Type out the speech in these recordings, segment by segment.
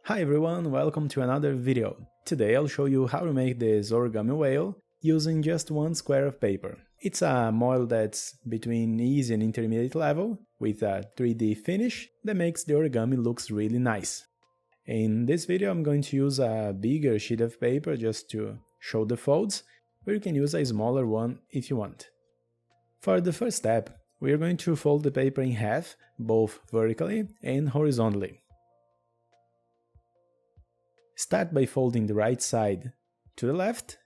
Hi everyone, welcome to another video. Today I'll show you how to make this origami whale using just one square of paper. It's a model that's between easy and intermediate level with a 3D finish that makes the origami looks really nice. In this video I'm going to use a bigger sheet of paper just to show the folds, but you can use a smaller one if you want. For the first step, we are going to fold the paper in half, both vertically and horizontally. Start by folding the right side to the left,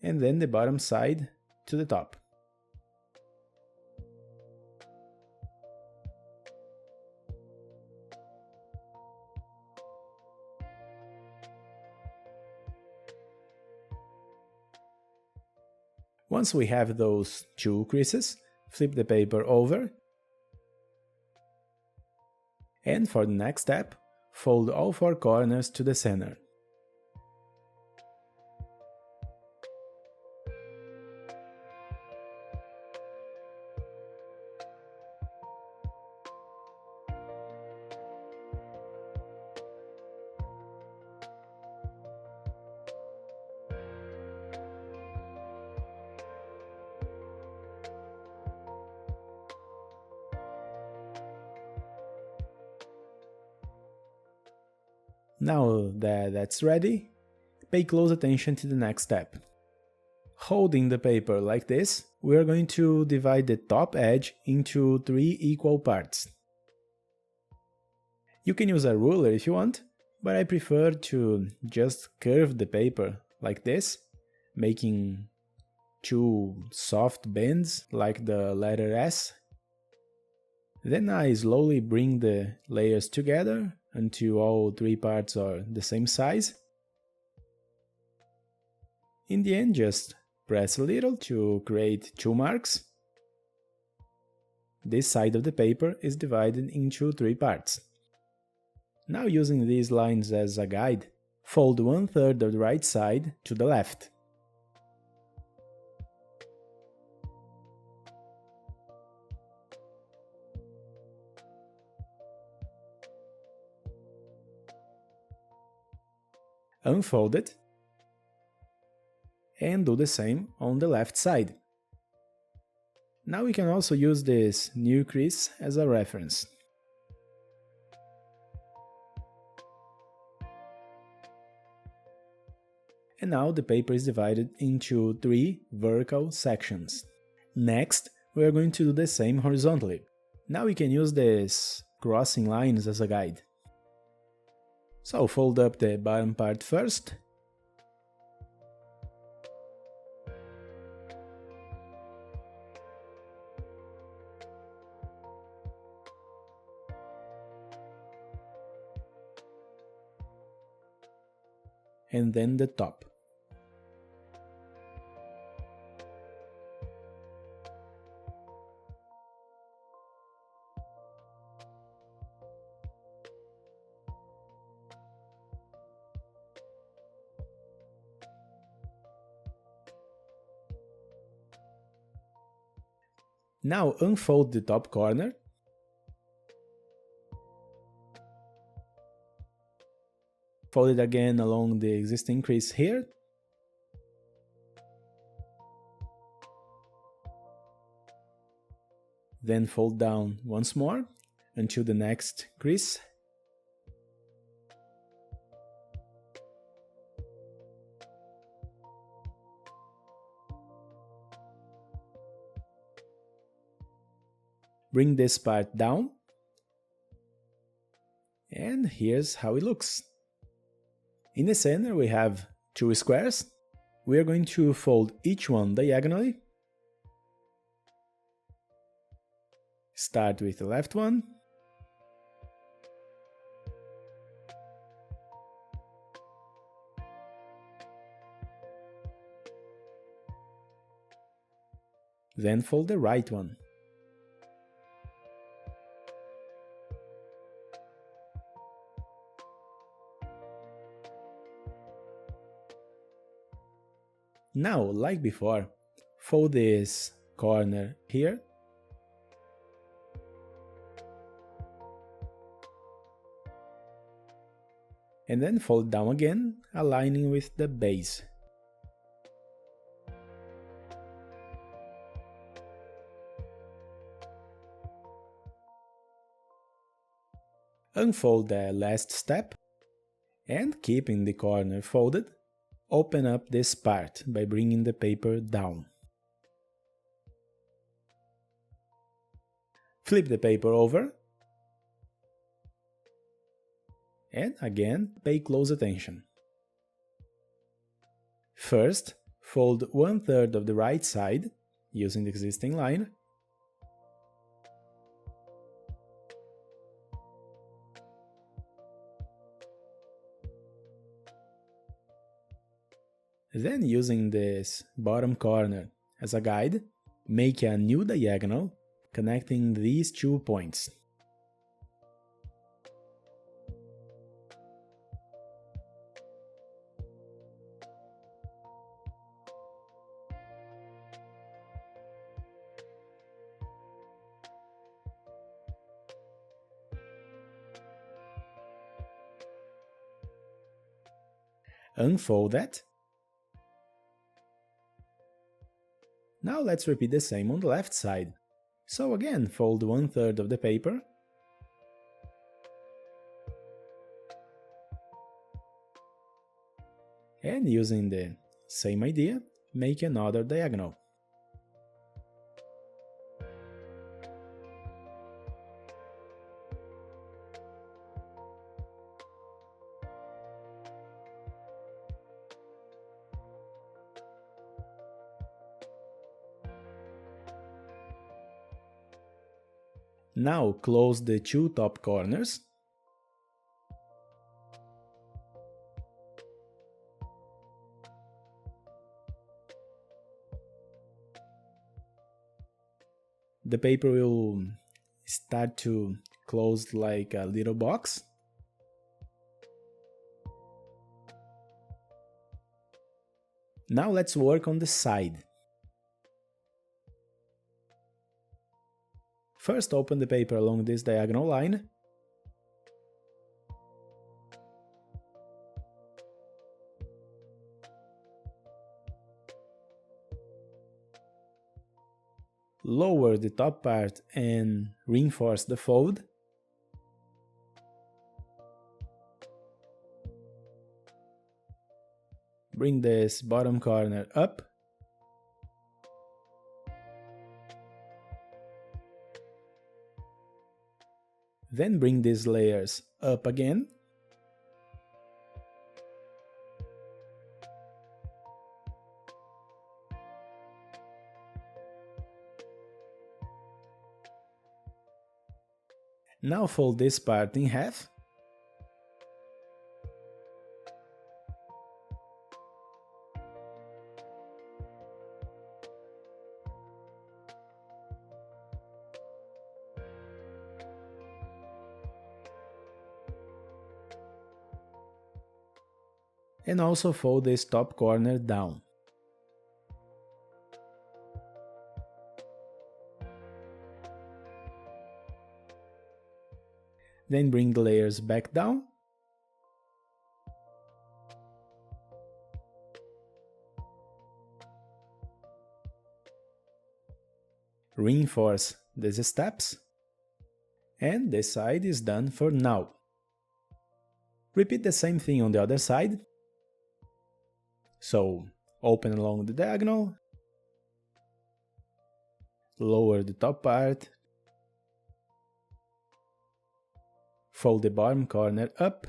and then the bottom side to the top. Once we have those two creases, flip the paper over, and for the next step, fold all four corners to the center. Now that that's ready, pay close attention to the next step. Holding the paper like this, we are going to divide the top edge into 3 equal parts. You can use a ruler if you want, but I prefer to just curve the paper like this, making 2 soft bends like the letter S. Then I slowly bring the layers together until all 3 parts are the same size. In the end, just press a little to create 2 marks. This side of the paper is divided into 3 parts. Now, using these lines as a guide, fold 1/3 of the right side to the left. Unfold it, and do the same on the left side. Now we can also use this new crease as a reference. And now the paper is divided into 3 vertical sections. Next, we are going to do the same horizontally. Now we can use these crossing lines as a guide. So fold up the bottom part first, and then the top. Now unfold the top corner, fold it again along the existing crease here, then fold down once more until the next crease, bring this part down, and here's how it looks. In the center we have 2 squares. We are going to fold each one diagonally. Start with the left one, then fold the right one. Now, like before, fold this corner here, and then fold down again, aligning with the base. Unfold the last step, and keeping the corner folded, open up this part by bringing the paper down. Flip the paper over, and again pay close attention. First, fold 1/3 of the right side, using the existing line, then using this bottom corner as a guide, make a new diagonal connecting these 2 points. Unfold that. Now let's repeat the same on the left side. So again, fold 1/3 of the paper, and using the same idea, make another diagonal. Now close the 2 top corners. The paper will start to close like a little box. Now let's work on the side. First, open the paper along this diagonal line. Lower the top part and reinforce the fold. Bring this bottom corner up. Then bring these layers up again. Now fold this part in half. And also fold this top corner down. Then bring the layers back down. Reinforce these steps. And this side is done for now. Repeat the same thing on the other side. So, open along the diagonal, lower the top part, fold the bottom corner up,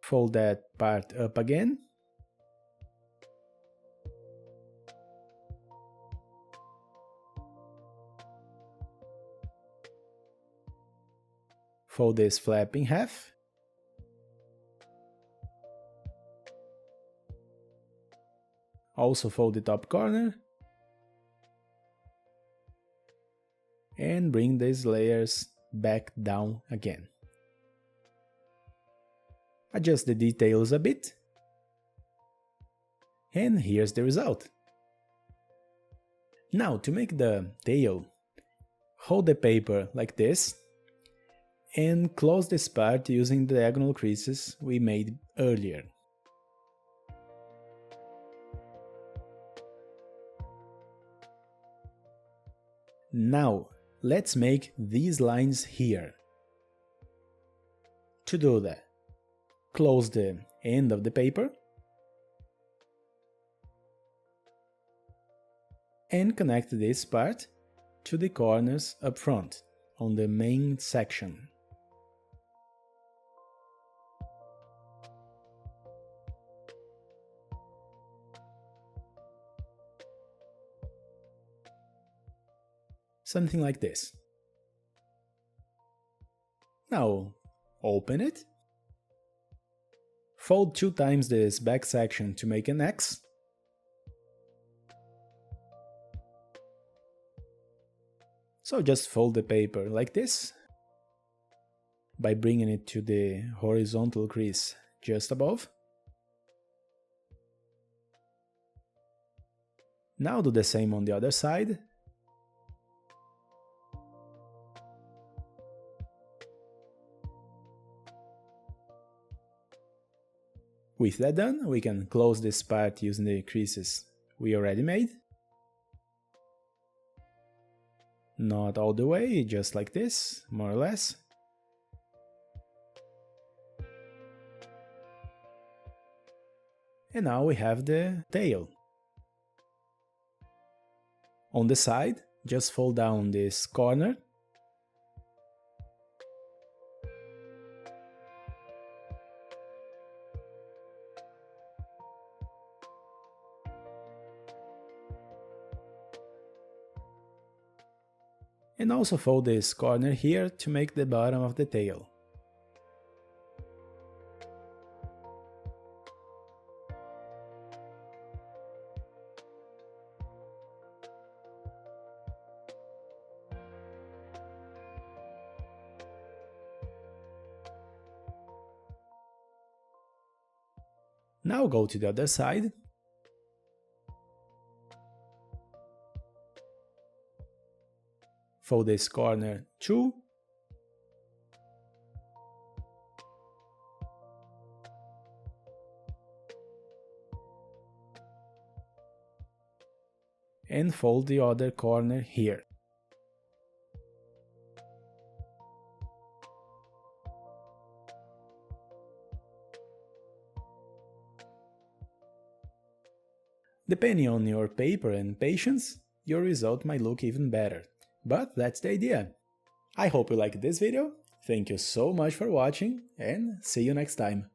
fold that part up again, fold this flap in half, also fold the top corner, and bring these layers back down again. Adjust the details a bit, And here's the result. Now, to make the tail, hold the paper like this and close this part using the diagonal creases we made earlier. Now, let's make these lines here. To do that, close the end of the paper and connect this part to the corners up front on the main section. Something like this. Now, open it. Fold 2 times this back section to make an X. So just fold the paper like this, by bringing it to the horizontal crease just above. Now do the same on the other side. With that done, we can close this part using the creases we already made. Not all the way, just like this, more or less. And now we have the tail. On the side, just fold down this corner. And also fold this corner here to make the bottom of the tail. Now go to the other side. Fold this corner too. And fold the other corner here. Depending on your paper and patience, your result might look even better. But that's the idea. I hope you liked this video, thank you so much for watching, and see you next time.